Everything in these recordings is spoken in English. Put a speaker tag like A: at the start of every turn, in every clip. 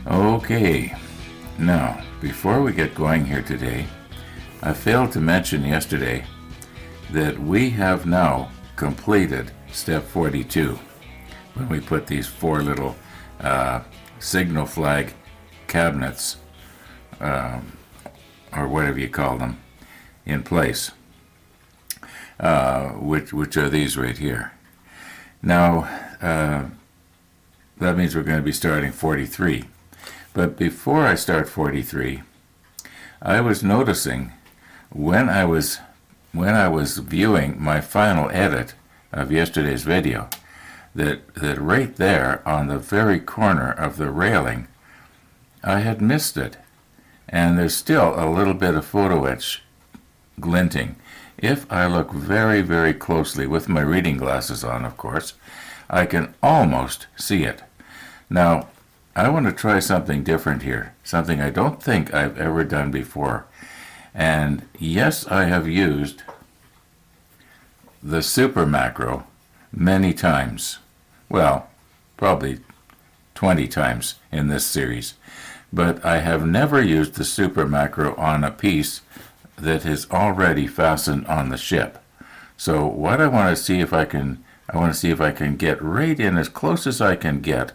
A: Okay, now, before we get going here today, I failed to mention yesterday that we have now completed step 42 when we put these four little signal flag cabinets, or whatever you call them, in place, which are these right here. Now, that means we're going to be starting 43. But before I start 43, I was noticing when I was viewing my final edit of yesterday's video that right there on the very corner of the railing, I had missed it. And there's still a little bit of photo etch glinting. If I look very, very closely with my reading glasses on, of course, I can almost see it. Now, I want to try something different here, something I don't think I've ever done before. And yes, I have used the super macro many times. Well, probably 20 times in this series. But I have never used the super macro on a piece that is already fastened on the ship. So what I want to see if I can get right in as close as I can get,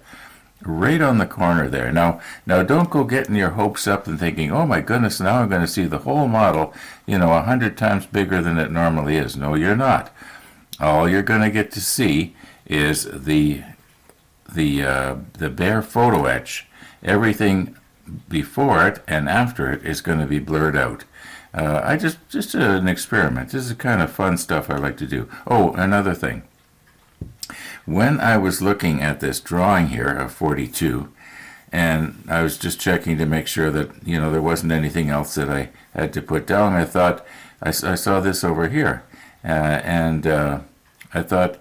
A: right on the corner there. Now don't go getting your hopes up and thinking, oh my goodness, now I'm going to see the whole model, 100 times bigger than it normally is. No, you're not. All you're going to get to see is the bare photo etch. Everything before it and after it is going to be blurred out. Just an experiment. This is the kind of fun stuff I like to do. Oh, another thing. When I was looking at this drawing here of 42, and I was just checking to make sure that, there wasn't anything else that I had to put down, I thought, I saw this over here. And I thought,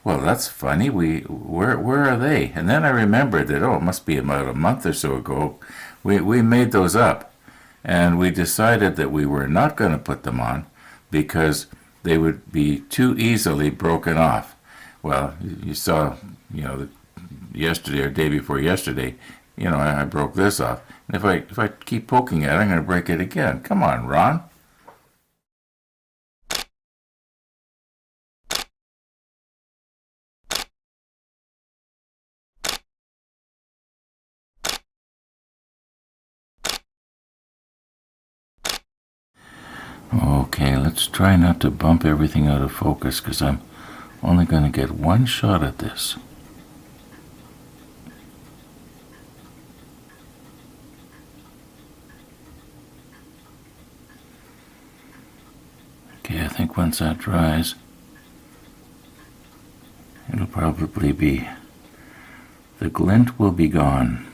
A: well, that's funny. Where are they? And then I remembered that, it must be about a month or so ago, we made those up. And we decided that we were not going to put them on because they would be too easily broken off. Well, you saw, yesterday or day before yesterday, I broke this off. And if I keep poking at it, I'm going to break it again. Come on, Ron. Okay, let's try not to bump everything out of focus because I'm only going to get one shot at this. Okay, I think once that dries, it'll probably be, the glint will be gone.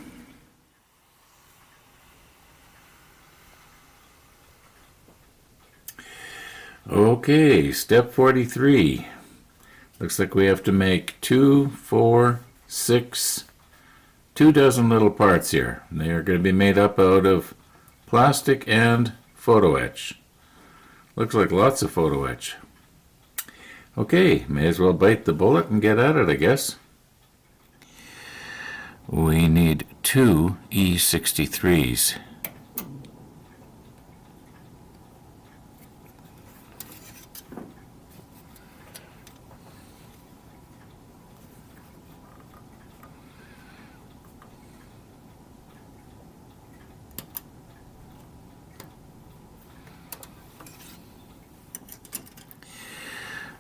A: Okay, step 43. Looks like we have to make 2, 4, 6, 2 dozen little parts here. They are going to be made up out of plastic and photo etch. Looks like lots of photo etch. Okay, may as well bite the bullet and get at it, I guess. We need 2 E63s.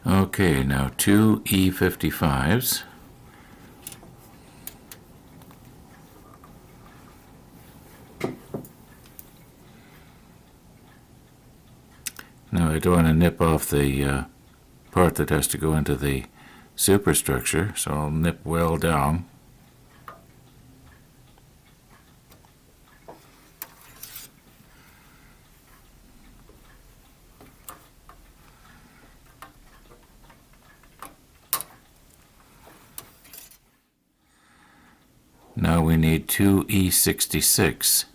A: Okay, now 2 E55s. Now I don't want to nip off the part that has to go into the superstructure, so I'll nip well down. Now we need 2 E66,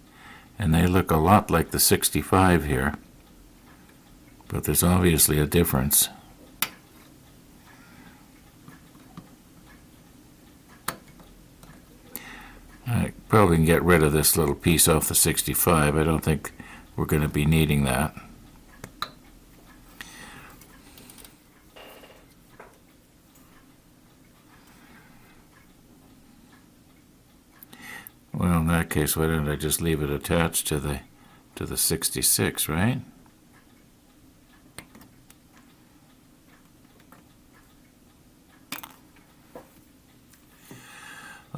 A: and they look a lot like the 65 here, but there's obviously a difference. probably can get rid of this little piece off the 65. I don't think we're going to be needing that. Well, in that case, why don't I just leave it attached to the 66, right?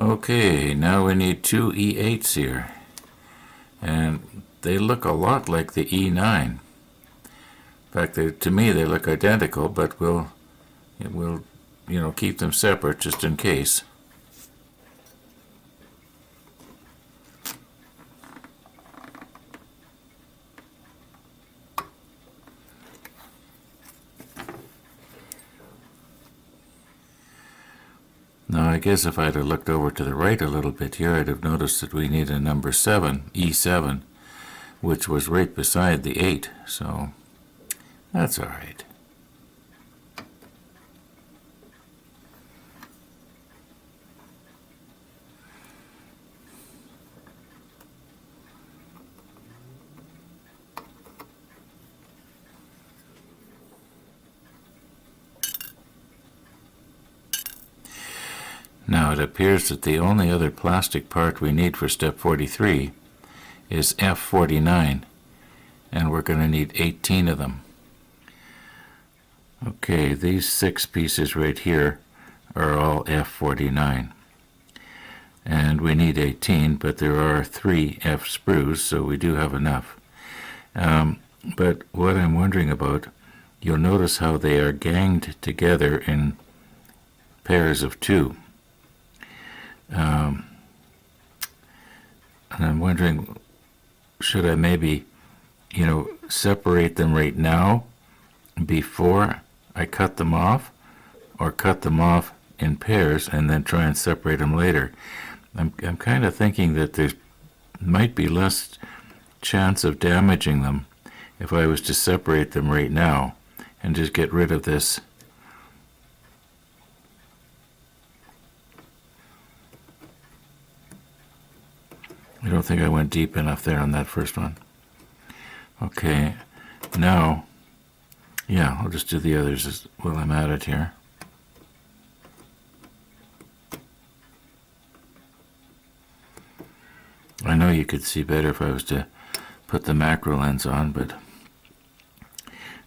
A: Okay, now we need two E8s here, and they look a lot like the E9. In fact, to me they look identical, but we'll keep them separate just in case. Now, I guess if I'd have looked over to the right a little bit here, I'd have noticed that we need a number 7, E7, which was right beside the 8, so that's all right. Now, it appears that the only other plastic part we need for step 43 is F49, and we're going to need 18 of them. Okay, these 6 pieces right here are all F49, and we need 18, but there are 3 F sprues, so we do have enough. But what I'm wondering about, you'll notice how they are ganged together in pairs of 2. And I'm wondering, should I maybe, separate them right now before I cut them off, or cut them off in pairs and then try and separate them later? I'm kind of thinking that there might be less chance of damaging them if I was to separate them right now and just get rid of this. I don't think I went deep enough there on that first one. Okay, now, I'll just do the others while I'm at it here. I know you could see better if I was to put the macro lens on, but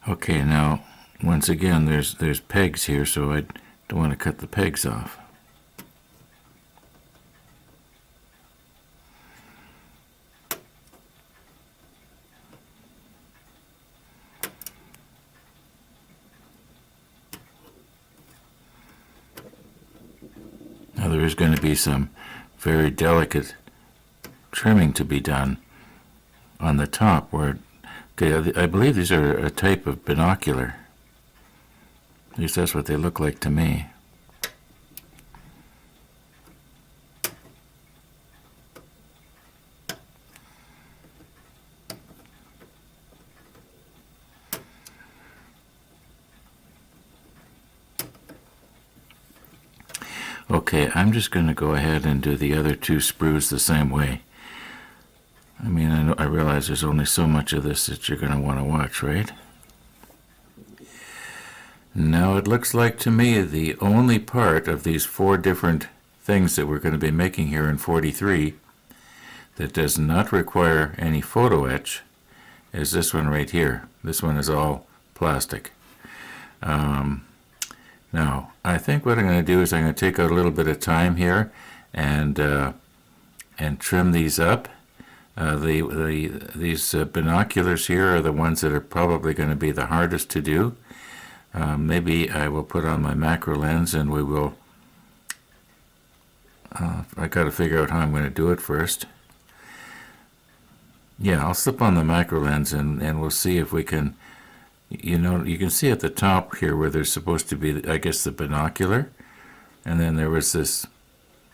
A: okay, now once again there's pegs here, so I don't want to cut the pegs off. Now there is going to be some very delicate trimming to be done on the top where, okay, I believe these are a type of binocular. At least that's what they look like to me. Okay, I'm just going to go ahead and do the other 2 sprues the same way. I mean, I realize there's only so much of this that you're going to want to watch, right? Now it looks like to me the only part of these 4 different things that we're going to be making here in 43 that does not require any photo etch is this one right here. This one is all plastic. Now, I think what I'm going to do is I'm going to take out a little bit of time here and trim these up. These binoculars here are the ones that are probably going to be the hardest to do. Maybe I will put on my macro lens and we will. I got to figure out how I'm going to do it first. Yeah, I'll slip on the macro lens and we'll see if we can. You can see at the top here where there's supposed to be, I guess, the binocular, and then there was this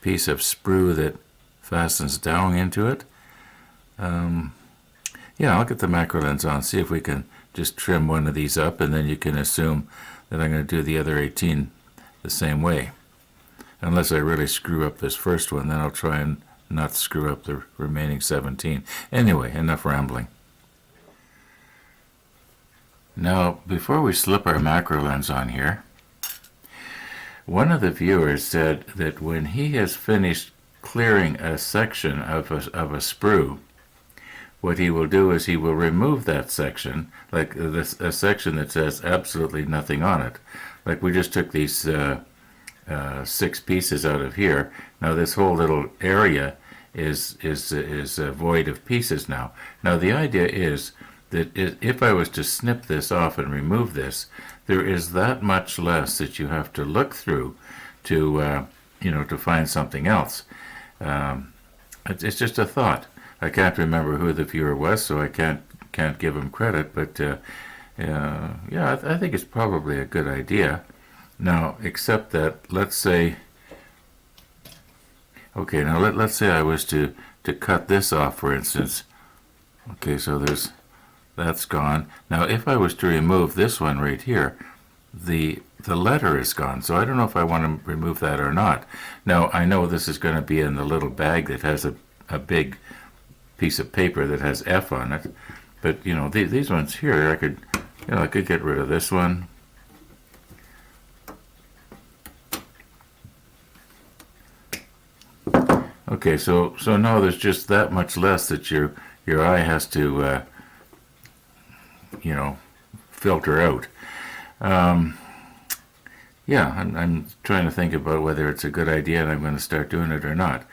A: piece of sprue that fastens down into it. I'll get the macro lens on, see if we can just trim one of these up, and then you can assume that I'm going to do the other 18 the same way. Unless I really screw up this first one, then I'll try and not screw up the remaining 17. Anyway, enough rambling. Now, before we slip our macro lens on here, one of the viewers said that when he has finished clearing a section of a sprue, what he will do is he will remove that section, like a section that says absolutely nothing on it. Like we just took these 6 pieces out of here. Now this whole little area is void of pieces now. Now the idea is that if I was to snip this off and remove this, there is that much less that you have to look through to to find something else. It's just a thought. I can't remember who the viewer was, so I can't give him credit. But yeah, I think it's probably a good idea. Now, except that, let's say, okay, now let's say I was to cut this off, for instance. Okay, so that's gone. Now, if I was to remove this one right here, the letter is gone. So I don't know if I want to remove that or not. Now, I know this is going to be in the little bag that has a big piece of paper that has F on it. But, these ones here, I could get rid of this one. Okay, so now there's just that much less that your eye has to, filter out. Yeah, I'm trying to think about whether it's a good idea and I'm going to start doing it or not.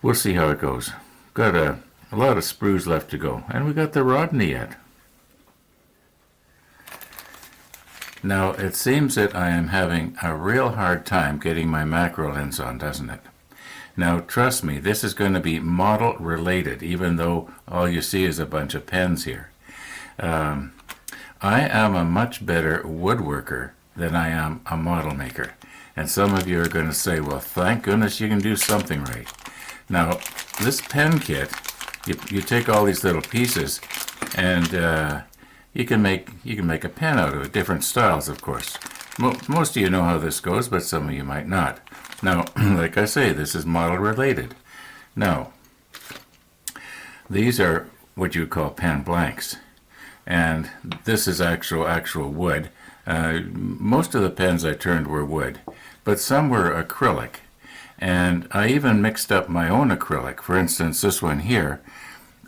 A: We'll see how it goes. Got a lot of sprues left to go, and we got the Rodney yet. Now, it seems that I am having a real hard time getting my macro lens on, doesn't it? Now, trust me, this is going to be model related, even though all you see is a bunch of pens here. I am a much better woodworker than I am a model maker. And some of you are going to say, well, thank goodness you can do something right. Now, this pen kit, you take all these little pieces, and you can make a pen out of it, different styles, of course. Most of you know how this goes, but some of you might not. Now, like I say, this is model related. Now, these are what you call pen blanks, and this is actual wood. Most of the pens I turned were wood, but some were acrylic, and I even mixed up my own acrylic. For instance, this one here,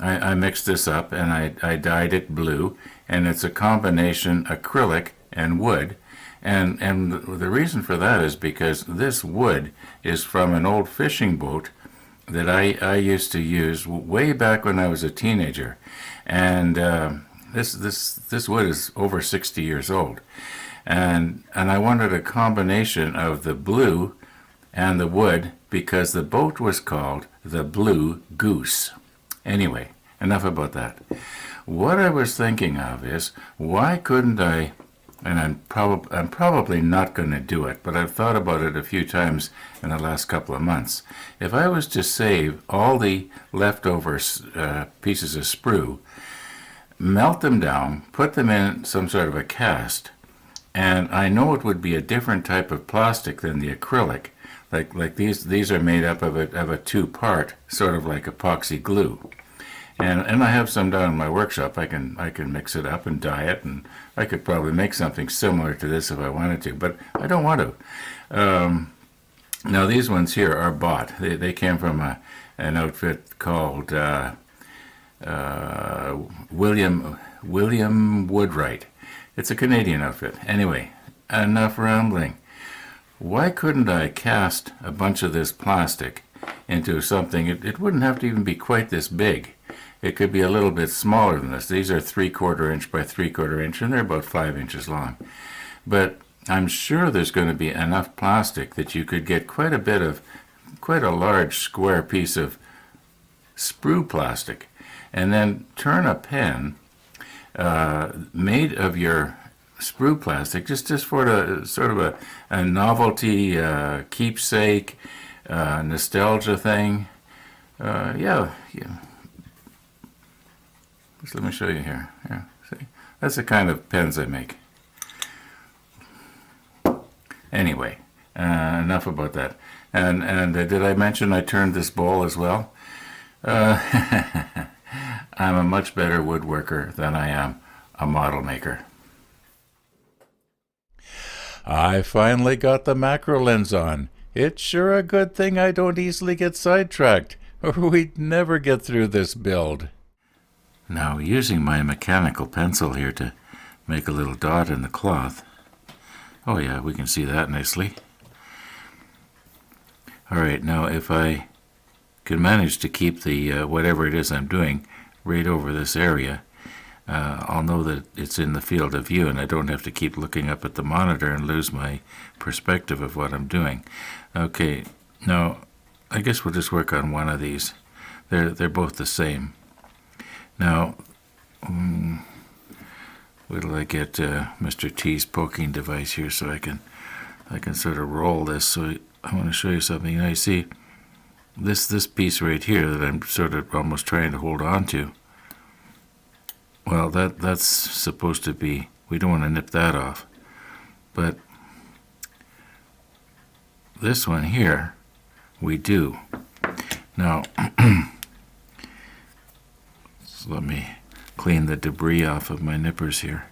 A: I mixed this up and I dyed it blue, and it's a combination acrylic and wood. And the reason for that is because this wood is from an old fishing boat that I used to use way back when I was a teenager, and this wood is over 60 years old, and I wanted a combination of the blue and the wood because the boat was called the Blue Goose. Anyway, enough about that. What I was thinking of is, why couldn't I? And I'm probably not going to do it, but I've thought about it a few times in the last couple of months. If I was to save all the leftover pieces of sprue, melt them down, put them in some sort of a cast, and I know it would be a different type of plastic than the acrylic. Like these are made up of a two-part, sort of like epoxy glue. And I have some down in my workshop. I can mix it up and dye it, and I could probably make something similar to this if I wanted to, but I don't want to. Now these ones here are bought. They came from an outfit called William Woodwright. It's a Canadian outfit. Anyway, enough rambling. Why couldn't I cast a bunch of this plastic into something? It wouldn't have to even be quite this big. It could be a little bit smaller than this. These are 3/4 inch by 3/4 inch, and they're about 5 inches long. But I'm sure there's going to be enough plastic that you could get quite a large square piece of sprue plastic, and then turn a pen made of your sprue plastic, just for sort of a novelty, keepsake, nostalgia thing. Yeah. Just let me show you here. Yeah, see? That's the kind of pens I make. Anyway, Enough about that. And did I mention I turned this bowl as well? I'm a much better woodworker than I am a model maker. I finally got the macro lens on. It's sure a good thing I don't easily get sidetracked, or we'd never get through this build. Now, using my mechanical pencil here to make a little dot in the cloth. Oh yeah, we can see that nicely. Alright, now if I can manage to keep the whatever it is I'm doing right over this area, I'll know that it's in the field of view and I don't have to keep looking up at the monitor and lose my perspective of what I'm doing. Okay, now I guess we'll just work on one of these. They're both the same. Now, wait till I get Mr. T's poking device here so I can sort of roll this. So I want to show you something. You know, you see this piece right here that I'm sort of almost trying to hold on to. Well, that's supposed to be, we don't want to nip that off. But this one here, we do. Now, so let me clean the debris off of my nippers here.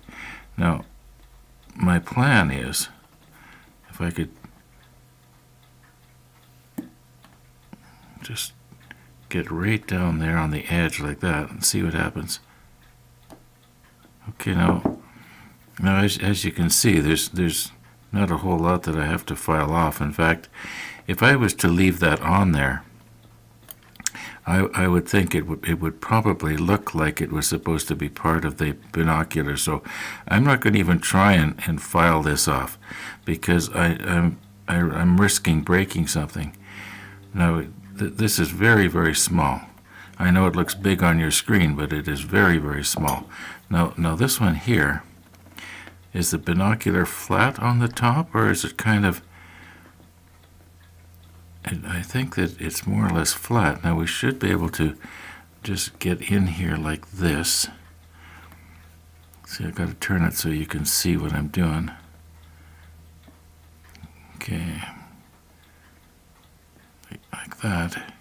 A: Now, my plan is, if I could just get right down there on the edge like that and see what happens. Okay, now as you can see, there's not a whole lot that I have to file off. In fact, if I was to leave that on there, I would think it would probably look like it was supposed to be part of the binocular. So I'm not going to even try and file this off because I'm risking breaking something. Now this is very, very small. I know it looks big on your screen, but it is very, very small. Now this one here, is the binocular flat on the top, or is it kind of, I think that it's more or less flat. Now we should be able to just get in here like this. See, I've got to turn it so you can see what I'm doing. Okay, like that.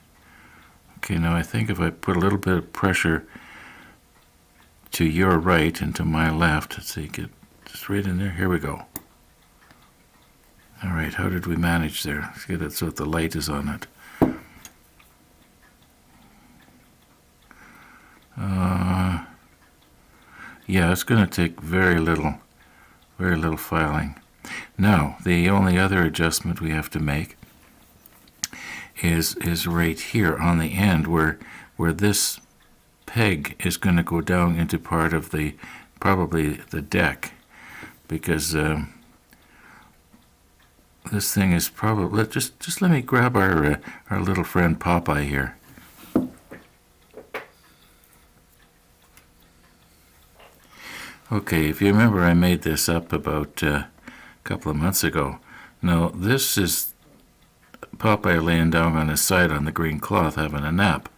A: Okay, now I think if I put a little bit of pressure to your right and to my left, let's see, get just right in there. Here we go. All right, how did we manage there? Let's get it so that the light is on it. Yeah, it's going to take very little filing. Now, the only other adjustment we have to make is right here on the end where this peg is going to go down into part of probably the deck, because this thing is probably, just let me grab our little friend Popeye here. Okay, if you remember, I made this up about a couple of months ago. Now, this is Popeye laying down on his side on the green cloth having a nap.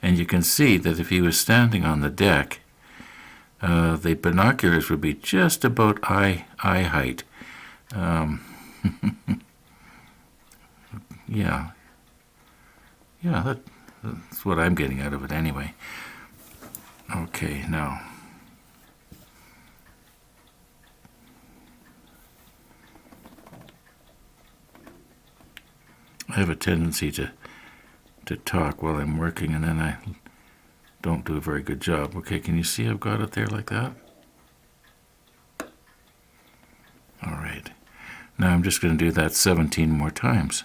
A: And you can see that if he was standing on the deck, the binoculars would be just about eye height. Yeah, that's what I'm getting out of it anyway. Okay, now. I have a tendency to talk while I'm working, and then I don't do a very good job. Okay, can you see I've got it there like that? All right. Now I'm just going to do that 17 more times.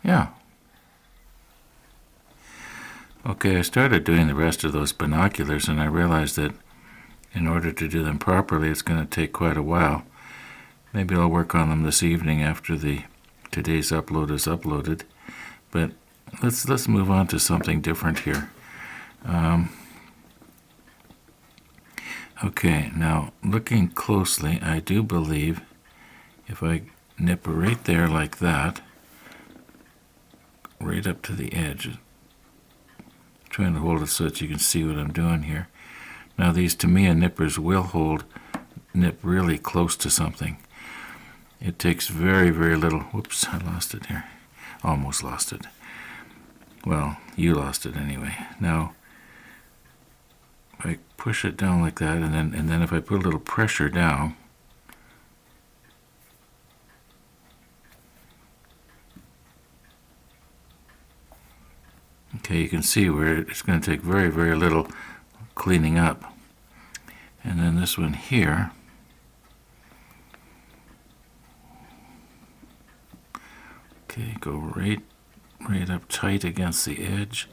A: Yeah. Okay, I started doing the rest of those binoculars, and I realized that in order to do them properly, it's going to take quite a while. Maybe I'll work on them this evening after today's upload is uploaded. But let's move on to something different here. Okay, now looking closely, I do believe if I nip right there like that, right up to the edge, trying to hold it so that you can see what I'm doing here. Now these Tamiya nippers will nip really close to something. It takes very, very little. Whoops, I lost it here. Almost lost it. Well, you lost it anyway. Now, I push it down like that, and then if I put a little pressure down, okay, you can see where it's going to take very, very little cleaning up. And then this one here, okay, go right up tight against the edge.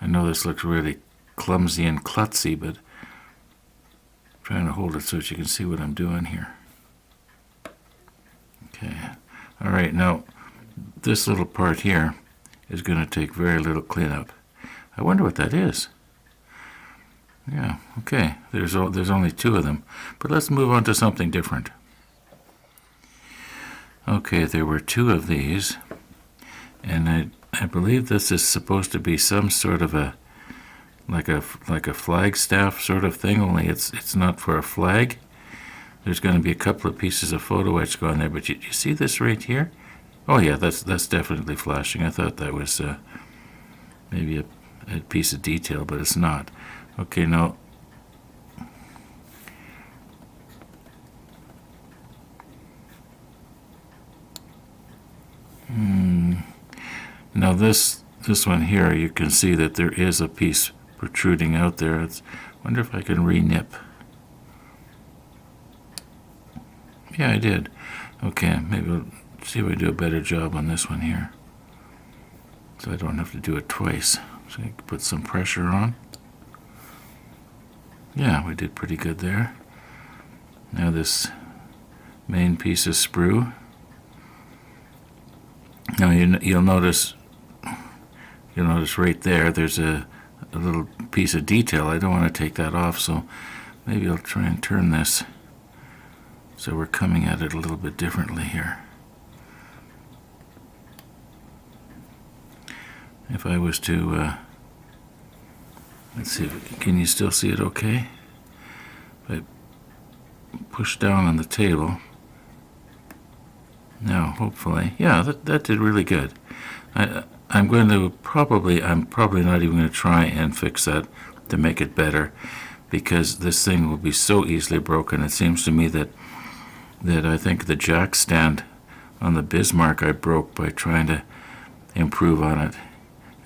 A: I know this looks really clumsy and klutzy, but I'm trying to hold it so that you can see what I'm doing here. Okay, all right, now this little part here is going to take very little cleanup. I wonder what that is. Yeah, okay, there's only 2 of them, but let's move on to something different. Okay, there were 2 of these, and I believe this is supposed to be some sort of a like a flagstaff sort of thing, only it's not for a flag. There's going to be a couple of pieces of photo etch going there, but you see this right here? Oh yeah, that's definitely flashing. I thought that was maybe a piece of detail, but it's not. Okay, now now this one here, you can see that there is a piece protruding out there. I wonder if I can re-nip. Yeah, I did. Okay, maybe we'll see if I do a better job on this one here, so I don't have to do it twice. So I can put some pressure on. Yeah, we did pretty good there. Now this main piece of sprue. Now you'll notice right there, there's a little piece of detail. I don't want to take that off, so maybe I'll try and turn this so we're coming at it a little bit differently here. If I was to, let's see, can you still see it okay? If I push down on the table, now hopefully, yeah, that did really good. I'm probably not even going to try and fix that to make it better, because this thing will be so easily broken. It seems to me that I think the jack stand on the Bismarck I broke by trying to improve on it.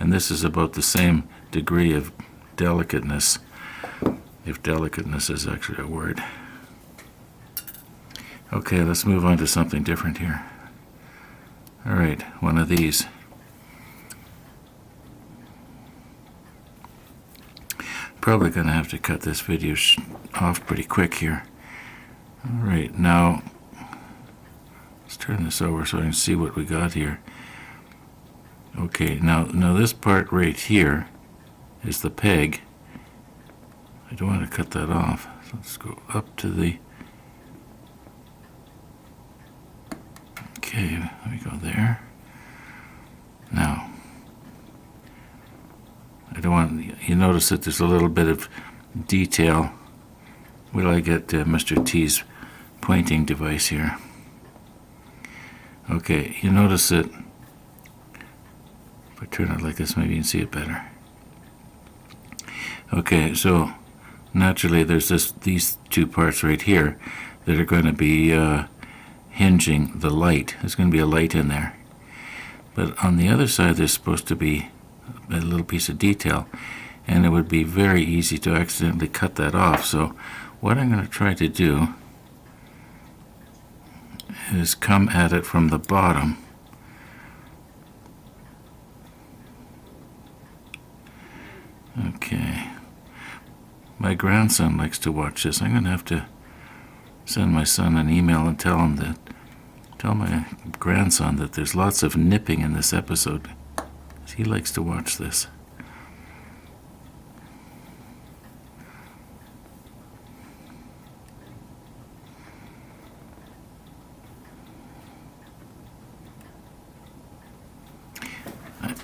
A: And this is about the same degree of delicateness, if delicateness is actually a word. Okay, let's move on to something different here. All right, one of these. Probably going to have to cut this video off pretty quick here. All right, now let's turn this over so I can see what we got here. Okay, now this part right here is the peg. I don't want to cut that off. So let's go up to the... Okay, let me go there. Now, I don't want... You notice that there's a little bit of detail. Wait till I get Mr. T's pointing device here. Okay, you notice that if I turn it like this, maybe you can see it better. Okay, so naturally there's these 2 parts right here that are going to be hinging the light. There's going to be a light in there. But on the other side there's supposed to be a little piece of detail, and it would be very easy to accidentally cut that off. So what I'm going to try to do is come at it from the bottom. Okay. My grandson likes to watch this. I'm going to have to send my son an email and tell my grandson that there's lots of nipping in this episode. He likes to watch this.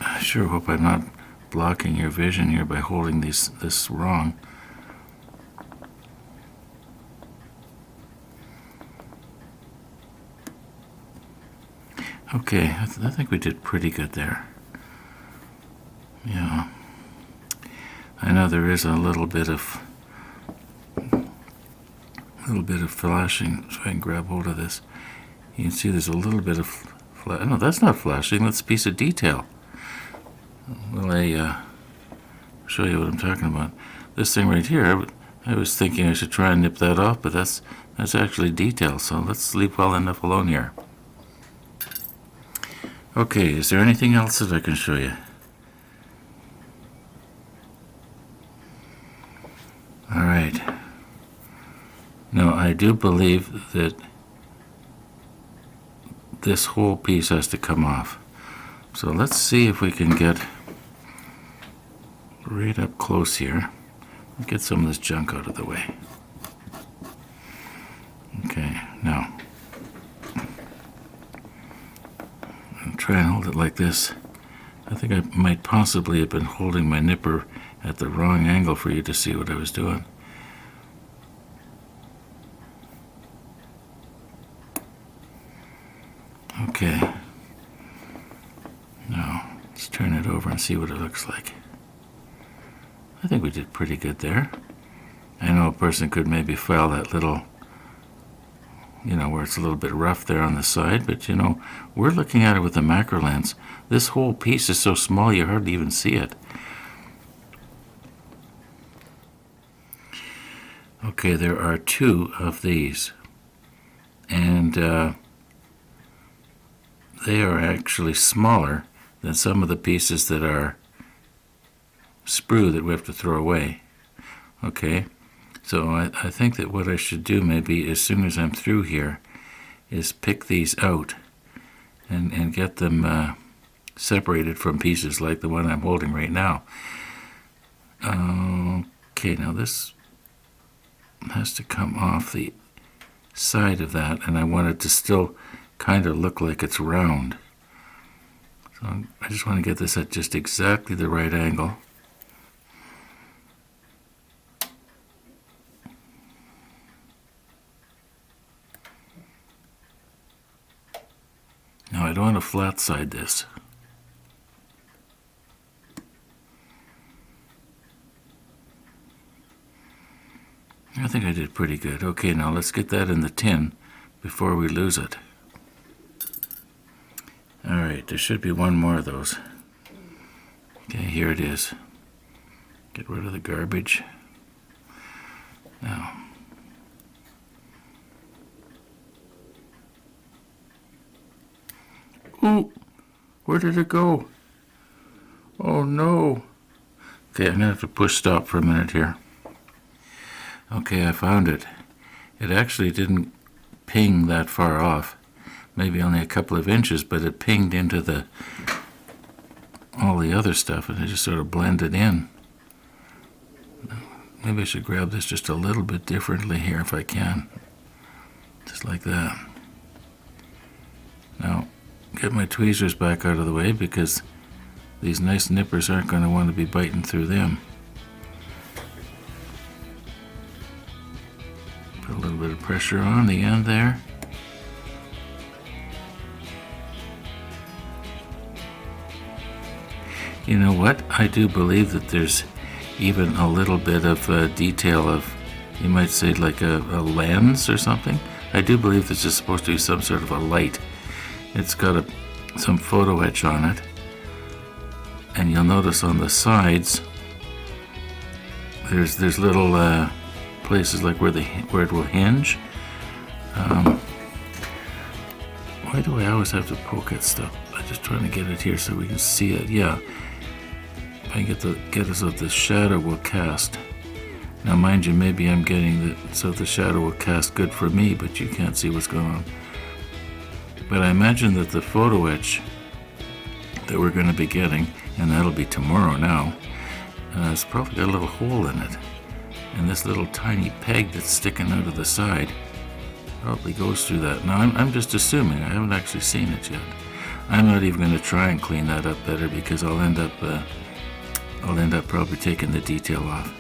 A: I sure hope I'm not blocking your vision here by holding this wrong. Okay, I think we did pretty good there. Yeah. I know there is a little bit of flashing, so I can grab hold of this. You can see there's a little bit of no, that's not flashing, that's a piece of detail. Well, I show you what I'm talking about. This thing right here, I was thinking I should try and nip that off, but that's actually detail, so let's leave well enough alone here. Okay, is there anything else that I can show you? All right. Now, I do believe that this whole piece has to come off. So let's see if we can get right up close here. Get some of this junk out of the way. Okay, now I'll try and hold it like this. I think I might possibly have been holding my nipper at the wrong angle for you to see what I was doing. Okay. Now, let's turn it over and see what it looks like. I think we did pretty good there. I know a person could maybe file that little, where it's a little bit rough there on the side, but we're looking at it with a macro lens. This whole piece is so small you hardly even see it. Okay, there are two of these, and they are actually smaller than some of the pieces that are sprue that we have to throw away. Okay, so I think that what I should do maybe as soon as I'm through here is pick these out and get them separated from pieces like the one I'm holding right now. Okay, now this has to come off the side of that, and I want it to still kind of look like it's round. So I just want to get this at just exactly the right angle. Now I don't want to flat side this. I think I did pretty good. Okay, now let's get that in the tin before we lose it. All right, there should be one more of those. Okay, here it is. Get rid of the garbage. Now, ooh, where did it go? Oh no. Okay, I'm gonna have to push stop for a minute here. Okay, I found it. It actually didn't ping that far off. Maybe only a couple of inches, but it pinged into all the other stuff, and it just sort of blended in. Maybe I should grab this just a little bit differently here if I can. Just like that. Now, get my tweezers back out of the way because these nice nippers aren't going to want to be biting through them. Put a little bit of pressure on the end there. You know what? I do believe that there's even a little bit of detail of, you might say, like a lens or something. I do believe this is supposed to be some sort of a light. It's got some photo etch on it. And you'll notice on the sides, there's little places like where it will hinge. Why do I always have to poke at stuff? I'm just trying to get it here so we can see it. Yeah. If I get it so the shadow will cast. Now, mind you, maybe I'm getting so the shadow will cast good for me, but you can't see what's going on. But I imagine that the photo etch that we're going to be getting, and that'll be tomorrow now, it's probably got a little hole in it. And this little tiny peg that's sticking out of the side probably goes through that. Now, I'm just assuming. I haven't actually seen it yet. I'm not even going to try and clean that up better because I'll end up probably taking the detail off.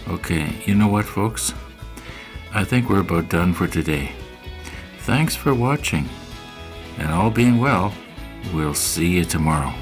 A: Okay, you know what, folks? I think we're about done for today. Thanks for watching, And all being well, we'll see you tomorrow.